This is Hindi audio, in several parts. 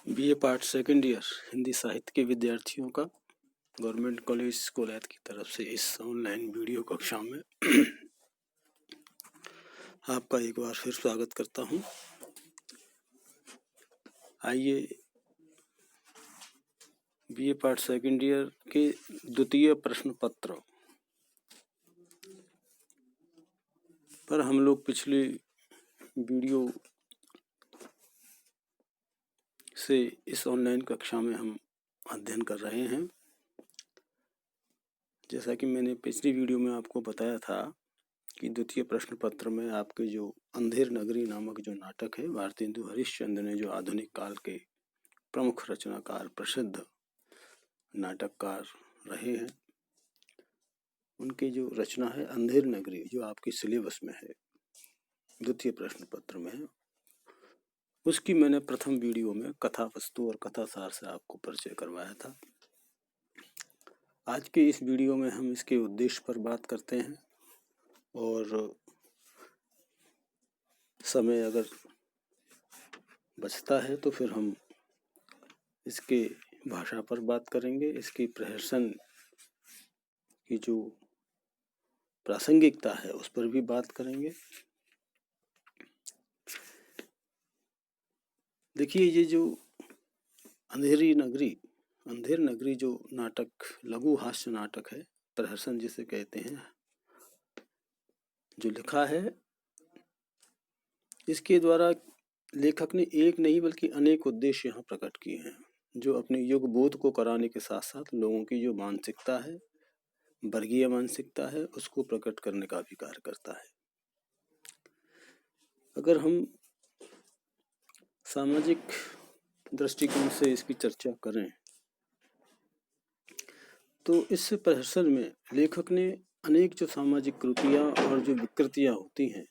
BA part second year Hindi साहित्य के विद्यार्थियों का गवर्नमेंट कॉलेज कोलैद की तरफ से इस ऑनलाइन वीडियो कक्षा में आपका एक बार फिर स्वागत करता हूं। आइए बीए पार्ट सेकंड ईयर के द्वितीय प्रश्न पत्र पर हम लोग पिछले वीडियो से इस ऑनलाइन कक्षा में हम अध्ययन कर रहे हैं। जैसा कि मैंने पिछली वीडियो में आपको बताया था कि द्वितीय प्रश्न पत्र में आपके जो अंधेर नगरी नामक जो नाटक है, भारतेंदु हरिश्चंद्र ने जो आधुनिक काल के प्रमुख रचनाकार प्रसिद्ध नाटककार रहे हैं, उनकी जो रचना है अंधेर नगरी, जो आपके सिलेबस में है, द्वितीय प्रश्न पत्र में है, उसकी मैंने प्रथम वीडियो में कथा वस्तु और कथा सार से आपको परिचय करवाया था। आज के इस वीडियो में हम इसके उद्देश्य पर बात करते हैं और समय अगर बचता है तो फिर हम इसके भाषा पर बात करेंगे, इसकी प्रहसन की जो प्रासंगिकता है उस पर भी बात करेंगे। देखिए, ये जो अंधेर नगरी जो नाटक, लघु हास्य नाटक है, प्रहसन जिसे कहते हैं, जो लिखा है, इसके द्वारा लेखक ने एक नहीं बल्कि अनेक उद्देश्य यहाँ प्रकट किए हैं, जो अपने युग बोध को कराने के साथ साथ लोगों की जो मानसिकता है, वर्गीय मानसिकता है, उसको प्रकट करने का भी कार्य करता है। अगर हम सामाजिक दृष्टिकोण से इसकी चर्चा करें तो इस प्रहसन में लेखक ने अनेक जो सामाजिक कृतियाँ और जो विकृतियाँ होती हैं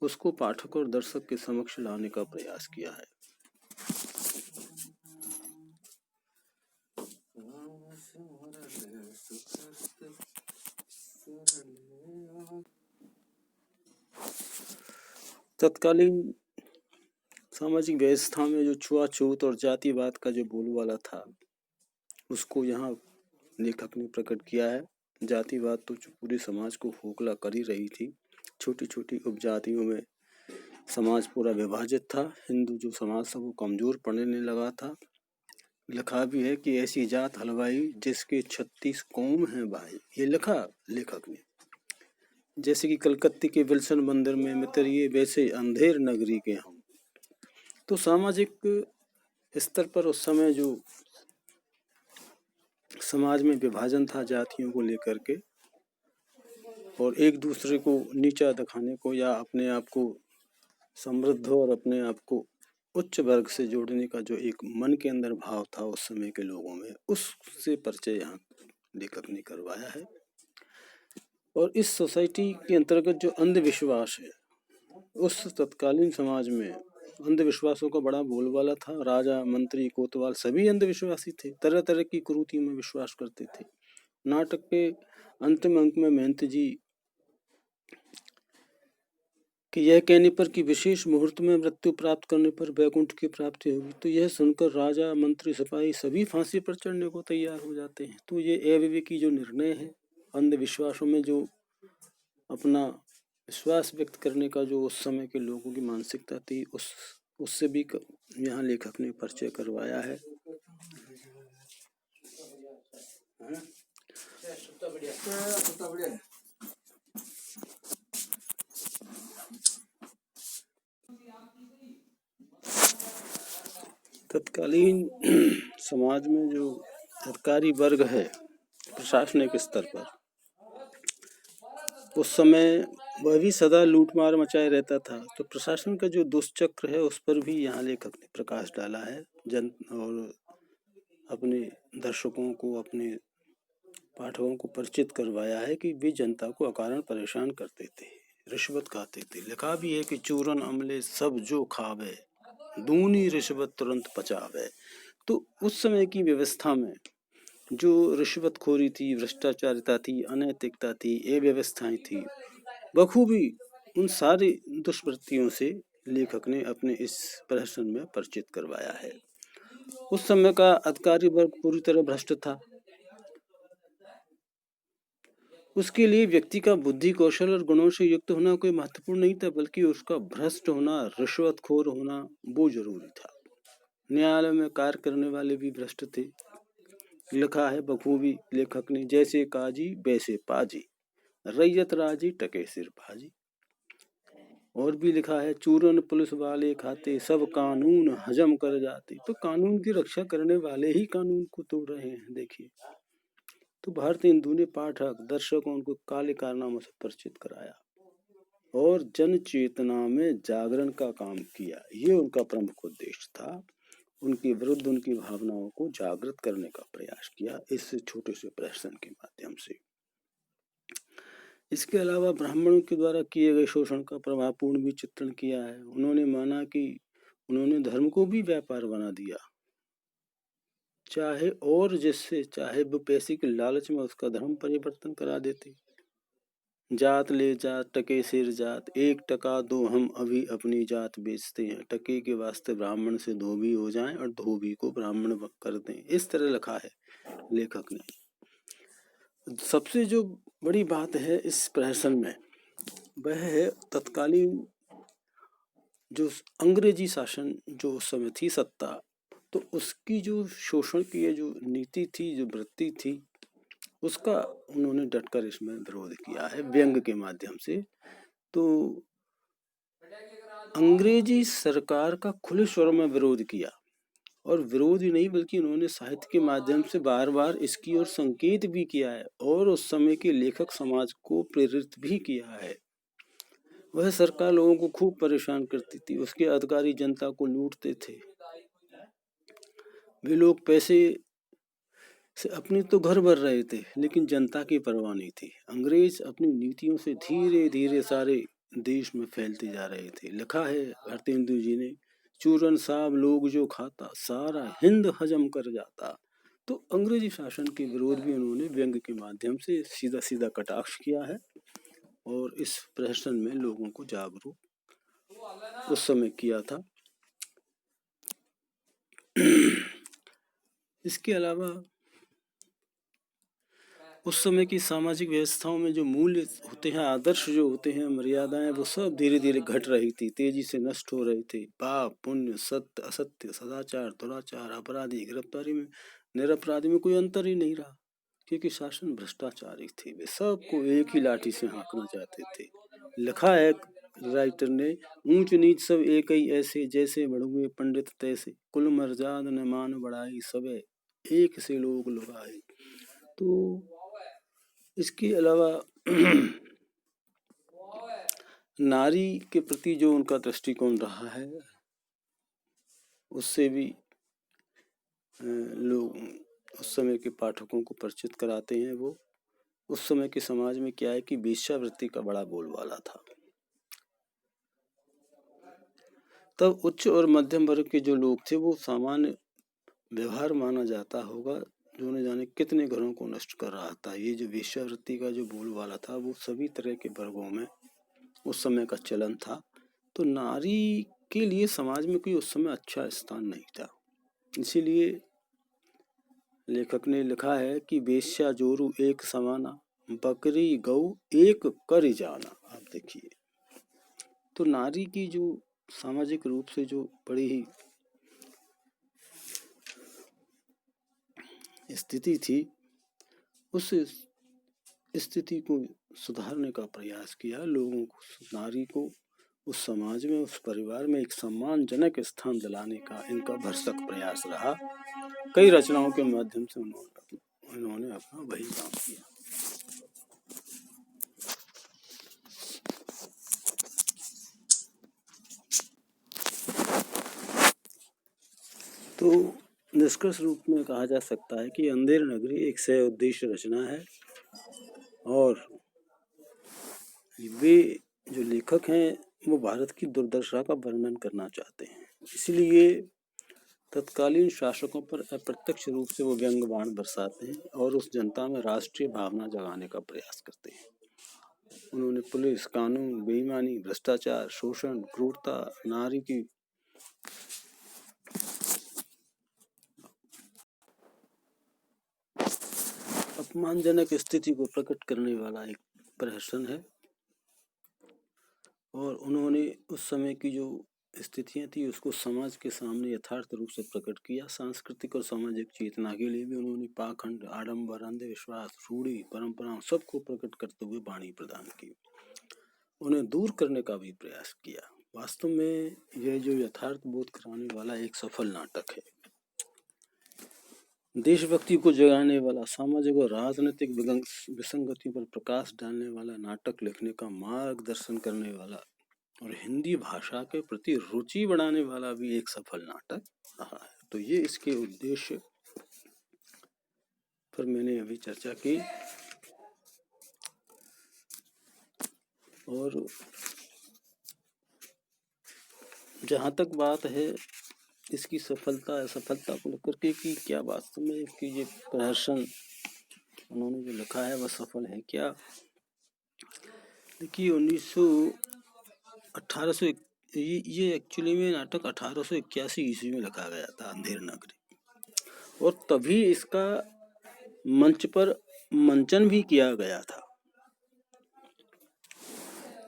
उसको पाठक और दर्शक के समक्ष लाने का प्रयास किया है। तत्कालीन सामाजिक व्यवस्था में जो छुआछूत और जातिवाद का जो बोलबाला था उसको यहाँ लेखक ने प्रकट किया है। जातिवाद तो पूरे समाज को खोखला कर ही रही थी। छोटी छोटी उपजातियों में समाज पूरा विभाजित था। हिंदू जो समाज था वो कमजोर पड़ने लगा था। लिखा भी है कि ऐसी जात हलवाई जिसके 36 कौम हैं भाई, ये लिखा लेखक ने। जैसे कि कलकत्ते के विल्सन मंदिर में मित्रिये, वैसे अंधेर नगरी के हम। तो सामाजिक स्तर पर उस समय जो समाज में विभाजन था जातियों को लेकर के, और एक दूसरे को नीचा दिखाने को या अपने आप को समृद्ध और अपने आप को उच्च वर्ग से जोड़ने का जो एक मन के अंदर भाव था उस समय के लोगों में, उससे परिचय यहाँ लेखक ने करवाया है। और इस सोसाइटी के अंतर्गत जो अंधविश्वास है, उस तत्कालीन समाज में अंधविश्वासों का बड़ा बोलबाला था। राजा, मंत्री, कोतवाल सभी अंधविश्वासी थे, तरह तरह की कुरीतियों में विश्वास करते थे। नाटक के अंतिम अंक में महंत जी कि यह कहने पर कि विशेष मुहूर्त में मृत्यु प्राप्त करने पर वैकुंठ की प्राप्ति होगी, तो यह सुनकर राजा, मंत्री, सिपाही सभी फांसी पर चढ़ने को तैयार हो जाते हैं। तो ये अविवेकी जो निर्णय है, अंधविश्वासों में जो अपना विश्वास व्यक्त करने का जो उस समय के लोगों की मानसिकता थी, उससे भी यहाँ लेखक ने परिचय करवाया है। तत्कालीन समाज में जो सरकारी वर्ग है प्रशासनिक स्तर पर, उस समय वह भी सदा लूटमार मचाए रहता था। तो प्रशासन का जो दुष्चक्र है उस पर भी यहाँ लेखक ने प्रकाश डाला है। और अपने दर्शकों को, अपने पाठकों को परिचित करवाया है कि वे जनता को अकारण परेशान करते थे, रिश्वत खाते थे। लिखा भी है कि चूरन अमले सब जो खावे, दूनी रिश्वत तुरंत पचावे। तो उस समय की व्यवस्था में जो रिश्वतखोरी थी, भ्रष्टाचारिता थी, अनैतिकता थी, अव्यवस्थाएं थी, बखूबी उन सारी दुष्प्रवृत्तियों से लेखक ने अपने इस प्रहसन में परिचित करवाया है। उस समय का अधिकारी वर्ग पूरी तरह भ्रष्ट था। उसके लिए व्यक्ति का बुद्धि कौशल और गुणों से युक्त होना कोई महत्वपूर्ण नहीं था, बल्कि उसका भ्रष्ट होना, रिश्वतखोर होना वो जरूरी था। न्यायालय में कार्य करने वाले भी भ्रष्ट थे। लिखा है बखूबी लेखक ने, जैसे काजी वैसे पाजी, रैयत राजी टके सिर भाजी। और भी लिखा है, चूरन पुलिस वाले खाते, सब कानून हजम कर जाते। तो कानून की रक्षा करने वाले ही कानून को तोड़ रहे हैं। देखिए, तो भारतीय हिंदू ने पाठक दर्शकों को काले कारनामों से परिचित कराया और जन चेतना में जागरण का काम किया। ये उनका प्रमुख उद्देश्य था। उनके विरुद्ध उनकी भावनाओं को जागृत करने का प्रयास किया इस छोटे से प्रदर्शन के माध्यम से। इसके अलावा ब्राह्मणों के द्वारा किए गए शोषण का प्रभावपूर्ण भी चित्रण किया है। उन्होंने माना कि उन्होंने धर्म को भी व्यापार बना दिया, चाहे और जिससे चाहे वो पैसे के लालच में उसका धर्म परिवर्तन करा देते। जात ले जात टके सिर जात, 1 टका दो हम अभी अपनी जात बेचते हैं। टके के वास्ते ब्राह्मण से धोबी हो जाएं और धोबी को ब्राह्मण कर दें। इस तरह लिखा है लेखक ने। सबसे जो बड़ी बात है इस प्रहसन में वह है तत्कालीन जो अंग्रेजी शासन जो उस समय थी सत्ता, तो उसकी जो शोषण की जो नीति थी, जो वृत्ति थी, उसका उन्होंने डटकर इसमें विरोध किया है व्यंग के माध्यम से। तो अंग्रेजी सरकार का खुले स्वर में विरोध किया, और विरोध ही नहीं बल्कि उन्होंने साहित्य के माध्यम से बार बार इसकी ओर संकेत भी किया है और उस समय के लेखक समाज को प्रेरित भी किया है। वह सरकार लोगों को खूब परेशान करती थी, उसके अधिकारी जनता को लूटते थे। वे लोग पैसे से अपने तो घर भर रहे थे, लेकिन जनता की परवाह नहीं थी। अंग्रेज अपनी नीतियों से धीरे धीरे सारे देश में फैलते जा रहे थे। लिखा है भारतेंदु हिंदू जी ने, चूरन साहब लोग जो खाता, सारा हिंद हजम कर जाता। तो अंग्रेजी शासन के विरोध भी उन्होंने व्यंग के माध्यम से सीधा सीधा कटाक्ष किया है और इस प्रहसन में लोगों को जागरूक उस समय किया था। इसके अलावा उस समय की सामाजिक व्यवस्थाओं में जो मूल्य होते हैं, आदर्श जो होते हैं, मर्यादाएं, वो सब धीरे धीरे घट रही थी, तेजी से नष्ट हो रहे थे। पाप पुण्य, सत्य असत्य, सदाचार दुराचार, अपराधी गिरफ्तारी में, निरपराधी में कोई अंतर ही नहीं रहा, क्योंकि शासन भ्रष्टाचारी थे। वे सबको एक ही लाठी से हाँकना चाहते थे। लिखा है राइटर ने, ऊंच नीच सब एक ही ऐसे, जैसे बड़ुए पंडित तैसे, कुल मर्जाद न मान बढ़ाई, सबे एक से लोग लुभाए। तो इसके अलावा नारी के प्रति जो उनका दृष्टिकोण रहा है, उससे भी लोग उस समय के पाठकों को परिचित कराते हैं। वो उस समय के समाज में क्या है कि वेश्यावृत्ति का बड़ा बोलबाला था। तब उच्च और मध्यम वर्ग के जो लोग थे वो सामान्य व्यवहार माना जाता होगा, जो न जाने कितने घरों को नष्ट कर रहा था। ये जो वेश्यावृत्ति का जो बोलबाला था वो सभी तरह के वर्गों में उस समय का चलन था। तो नारी के लिए समाज में कोई उस समय अच्छा स्थान नहीं था। इसीलिए लेखक ने लिखा है कि वेश्या जोरू एक समाना, बकरी गऊ एक कर जाना। आप देखिए, तो नारी की जो सामाजिक रूप से जो बड़ी ही स्थिति थी, उस स्थिति को सुधारने का प्रयास किया। लोगों को, नारी को उस समाज में, उस परिवार में एक सम्मानजनक स्थान दिलाने का इनका भरसक प्रयास रहा। कई रचनाओं के माध्यम से उन्होंने अपना वही काम किया। तो निष्कर्ष रूप में कहा जा सकता है कि अंधेर नगरी एक सह उद्देश्य रचना है, और वे जो लेखक हैं वो भारत की दुर्दशा का वर्णन करना चाहते हैं। इसलिए तत्कालीन शासकों पर अप्रत्यक्ष रूप से वो व्यंग बाण बरसाते हैं और उस जनता में राष्ट्रीय भावना जगाने का प्रयास करते हैं। उन्होंने पुलिस, कानून, बेईमानी, भ्रष्टाचार, शोषण, क्रूरता, नारी की अपमानजनक स्थिति को प्रकट करने वाला एक प्रहसन है। और उन्होंने उस समय की जो स्थितियां थी उसको समाज के सामने यथार्थ रूप से प्रकट किया। सांस्कृतिक और सामाजिक चेतना के लिए भी उन्होंने पाखंड, आडंबर, अंधविश्वास, रूढ़ी परंपराओं सबको प्रकट करते हुए वाणी प्रदान की, उन्हें दूर करने का भी प्रयास किया। वास्तव में यह जो यथार्थ बोध कराने वाला एक सफल नाटक है, देशभक्ति को जगाने वाला, सामाजिक और राजनीतिक विसंगतियों पर प्रकाश डालने वाला, नाटक लिखने का मार्गदर्शन करने वाला और हिंदी भाषा के प्रति रुचि बढ़ाने वाला भी एक सफल नाटक रहा है। तो ये इसके उद्देश्य पर मैंने अभी चर्चा की। और जहाँ तक बात है इसकी सफलता असफलता को लेकर के कि क्या वास्तव में इसकी ये प्रहसन उन्होंने जो लिखा है वह सफल है क्या। देखिए 1800 ये एक्चुअली में नाटक 1881 ईस्वी में लिखा गया था, अंधेर नगरी, और तभी इसका मंच पर मंचन भी किया गया था।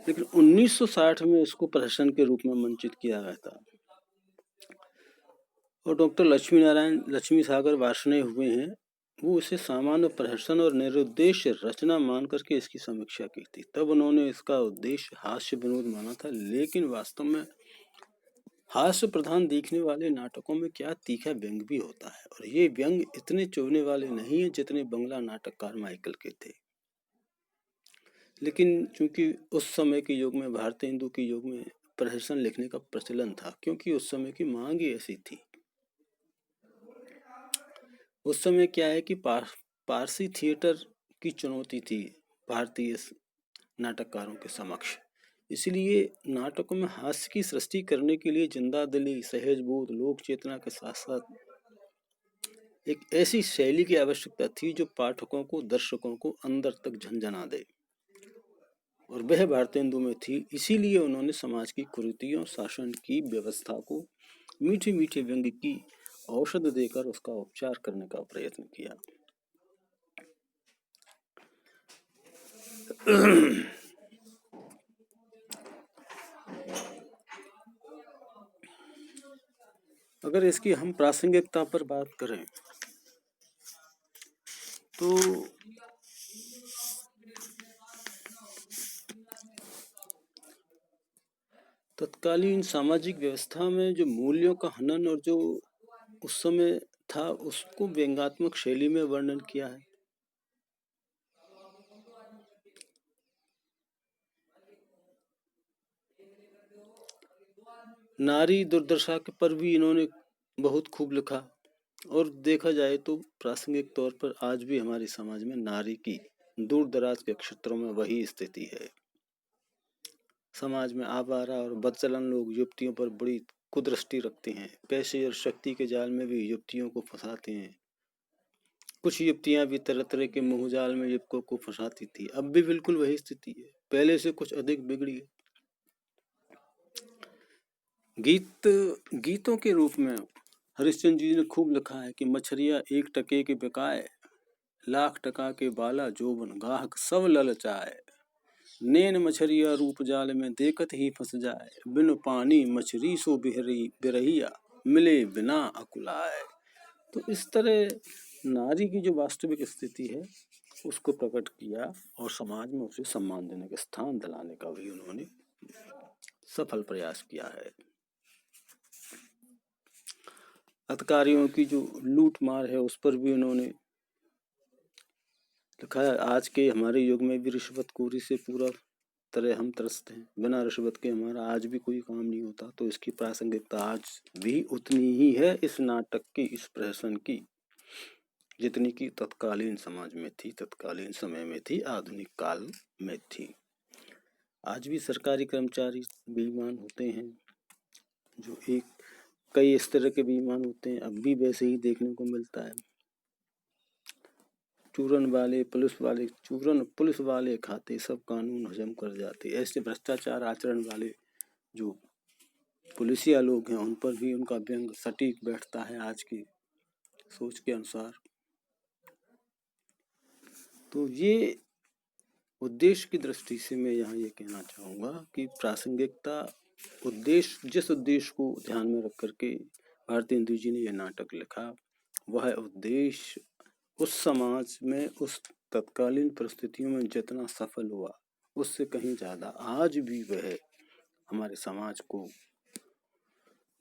लेकिन 1960 में इसको प्रहसन के रूप में मंचित किया गया था और डॉक्टर लक्ष्मी सागर वार्ष्णेय हुए हैं, वो इसे सामान्य प्रहसन और निरुद्देश्य रचना मान करके इसकी समीक्षा की थी। तब उन्होंने इसका उद्देश्य हास्य विनोद माना था, लेकिन वास्तव में हास्य प्रधान दिखने वाले नाटकों में क्या तीखा व्यंग भी होता है, और ये व्यंग इतने चुभने वाले नहीं है जितने बंगला नाटककार माइकल के थे। लेकिन चूंकि उस समय के युग में, भारतीय हिंदू के युग में प्रहसन लिखने का प्रचलन था, क्योंकि उस समय की मांग ही ऐसी थी। उस समय क्या है कि पारसी थिएटर की चुनौती थी भारतीय नाटककारों के समक्ष, इसलिए नाटकों में हास्य की सृष्टि करने के लिए जिंदा दिली, सहज बोध, लोक चेतना के साथ साथ एक ऐसी शैली की आवश्यकता थी जो पाठकों को, दर्शकों को अंदर तक झंझना दे, और वह भारतीय हिंदू में थी। इसीलिए उन्होंने समाज की कुरीतियों, शासन की व्यवस्था को मीठे मीठे व्यंग की औषध देकर उसका उपचार करने का प्रयत्न किया। अगर इसकी हम प्रासंगिकता पर बात करें तो तत्कालीन सामाजिक व्यवस्था में जो मूल्यों का हनन और जो उस समय था उसको व्यंग्यात्मक शैली में वर्णन किया है। नारी दुर्दशा के पर भी इन्होंने बहुत खूब लिखा, और देखा जाए तो प्रासंगिक तौर पर आज भी हमारे समाज में नारी की दूर दराज के क्षेत्रों में वही स्थिति है। समाज में आवारा और बदचलन लोग युवतियों पर बड़ी कुदृष्टि रखते हैं, पैसे और शक्ति के जाल में भी युवतियों को फंसाते हैं। कुछ युवतियां भी तरह तरह के मोहजाल में युवकों को फंसाती थी। अब भी बिल्कुल वही स्थिति है, पहले से कुछ अधिक बिगड़ी है। गीतों के रूप में हरिश्चंद्र जी ने खूब लिखा है कि मछरिया 1 टके के बिकाए, लाख टका के बाला जोबन गाहक सब ललचाए, नैन मछरिया रूप जाल में देखत ही फंस जाए, बिन पानी मछरी सो बिरहिया मिले बिना अकुलाए। तो इस तरह नारी की जो वास्तविक स्थिति है उसको प्रकट किया और समाज में उसे सम्मानजनक स्थान दिलाने का भी उन्होंने सफल प्रयास किया है। अधिकारियों की जो लूट मार है उस पर भी उन्होंने लिखा है। आज के हमारे युग में भी रिश्वतखोरी से पूरा तरह हम त्रस्त हैं, बिना रिश्वत के हमारा आज भी कोई काम नहीं होता। तो इसकी प्रासंगिकता आज भी उतनी ही है इस नाटक की, इस प्रहसन की, जितनी की तत्कालीन समाज में थी, तत्कालीन समय में थी, आधुनिक काल में थी। आज भी सरकारी कर्मचारी बेईमान होते हैं, जो कई इस तरह के बेईमान होते हैं, अब भी वैसे ही देखने को मिलता है। चूरन पुलिस वाले खाते सब कानून हजम कर जाते। ऐसे भ्रष्टाचार आचरण वाले जो पुलिसिया लोग हैं उन पर भी उनका व्यंग सटीक बैठता है आज की सोच के अनुसार। तो ये उद्देश्य की दृष्टि से मैं यहाँ ये कहना चाहूँगा कि प्रासंगिकता उद्देश्य, जिस उद्देश्य को ध्यान में रख करके भारतेंदु जी ने यह नाटक लिखा, वह उद्देश्य उस समाज में उस तत्कालीन परिस्थितियों में जितना सफल हुआ उससे कहीं ज़्यादा आज भी वह हमारे समाज को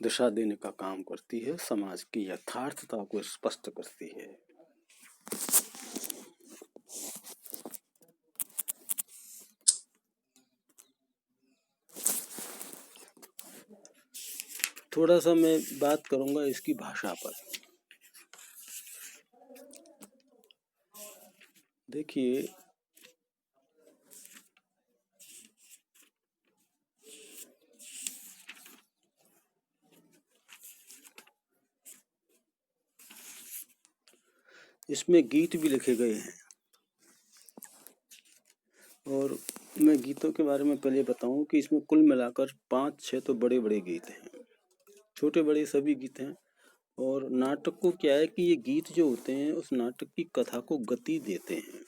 दिशा देने का काम करती है, समाज की यथार्थता को स्पष्ट करती है। थोड़ा सा मैं बात करूंगा इसकी भाषा पर। देखिए, इसमें गीत भी लिखे गए हैं और मैं गीतों के बारे में पहले बताऊं कि इसमें कुल मिलाकर 5-6 तो बड़े बड़े गीत हैं, छोटे बड़े सभी गीत हैं। और नाटक को क्या है कि ये गीत जो होते हैं उस नाटक की कथा को गति देते हैं,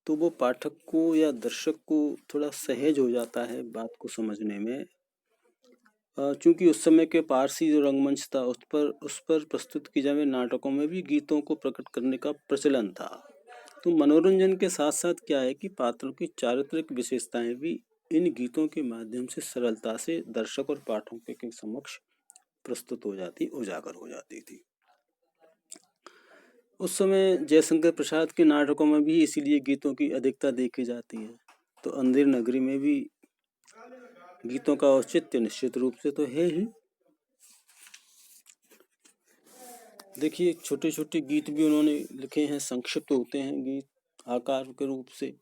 तो वो पाठक को या दर्शक को थोड़ा सहज हो जाता है बात को समझने में। चूंकि उस समय के पारसी जो रंगमंच था उस पर प्रस्तुत की जाने नाटकों में भी गीतों को प्रकट करने का प्रचलन था। तो मनोरंजन के साथ साथ क्या है कि पात्रों की चारित्रिक विशेषताएं भी इन गीतों के माध्यम से सरलता से दर्शक और पाठकों के समक्ष प्रस्तुत हो जाती, उजागर हो जाती थी। उस समय जयशंकर प्रसाद के नाटकों में भी इसीलिए गीतों की अधिकता देखी जाती है। तो अंधेर नगरी में भी गीतों का औचित्य निश्चित रूप से तो है ही। देखिए, छोटे छोटे गीत भी उन्होंने लिखे हैं, संक्षिप्त होते हैं गीत आकार के रूप से,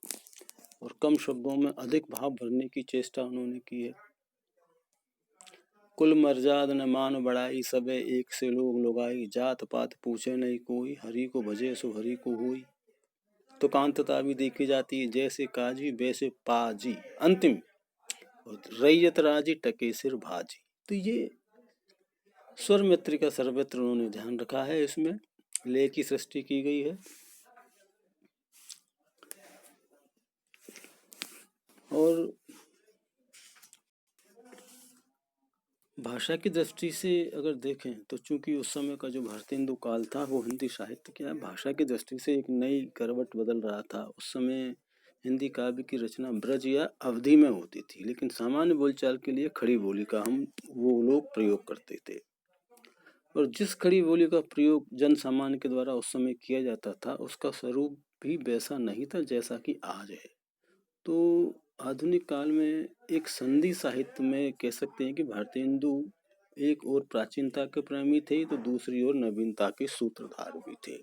और कम शब्दों में अधिक भाव भरने की चेष्टा उन्होंने की है। कुल मर्जाद न मान बढ़ाई, सबे एक से लोग लुगाई, जात पात पूछे नहीं कोई, हरि को भजे सो हरि को होई। तो कांतता भी देखी जाती है, जैसे काजी वैसे पाजी, अंतिम रैयत राजी टके सिर भाजी। तो ये स्वर मित्र का सर्वत्र उन्होंने ध्यान रखा है, इसमें लय की सृष्टि की गई है। और भाषा की दृष्टि से अगर देखें तो चूंकि उस समय का जो भारतेंदु काल था वो हिंदी साहित्य क्या है, भाषा की दृष्टि से एक नई करवट बदल रहा था। उस समय हिंदी काव्य की रचना ब्रज या अवधि में होती थी, लेकिन सामान्य बोलचाल के लिए खड़ी बोली का वो लोग प्रयोग करते थे। और जिस खड़ी बोली का प्रयोग जन सामान्य के द्वारा उस समय किया जाता था उसका स्वरूप भी वैसा नहीं था जैसा कि आज है। तो आधुनिक काल में एक संधि साहित्य में कह सकते हैं कि भारतेंदु एक और प्राचीनता के प्रेमी थे तो दूसरी ओर नवीनता के सूत्रधार भी थे।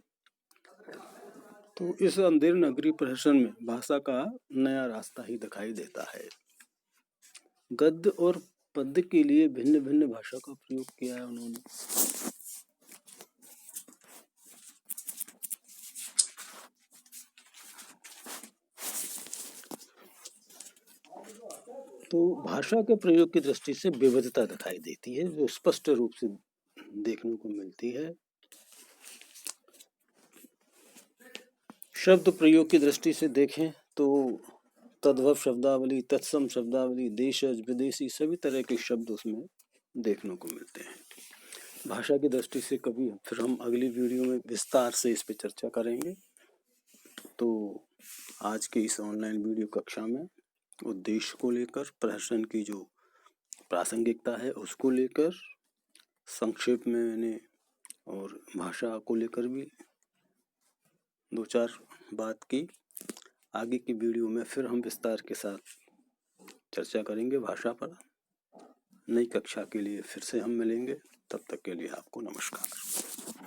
तो इस अंधेर नगरी प्रहसन में भाषा का नया रास्ता ही दिखाई देता है। गद्य और पद्य के लिए भिन्न भिन्न भाषा का प्रयोग किया है उन्होंने। तो भाषा के प्रयोग की दृष्टि से विविधता दिखाई देती है जो स्पष्ट रूप से देखने को मिलती है। शब्द प्रयोग की दृष्टि से देखें तो तद्भव शब्दावली, तत्सम शब्दावली, देशज, विदेशी सभी तरह के शब्द उसमें देखने को मिलते हैं। भाषा की दृष्टि से कभी फिर हम अगली वीडियो में विस्तार से इस पर चर्चा करेंगे। तो आज के इस ऑनलाइन वीडियो कक्षा में उद्देश्य को लेकर, प्रहसन की जो प्रासंगिकता है उसको लेकर संक्षेप में मैंने, और भाषा को लेकर भी 2-4 बात की। आगे की वीडियो में फिर हम विस्तार के साथ चर्चा करेंगे भाषा पर। नई कक्षा के लिए फिर से हम मिलेंगे, तब तक के लिए आपको नमस्कार।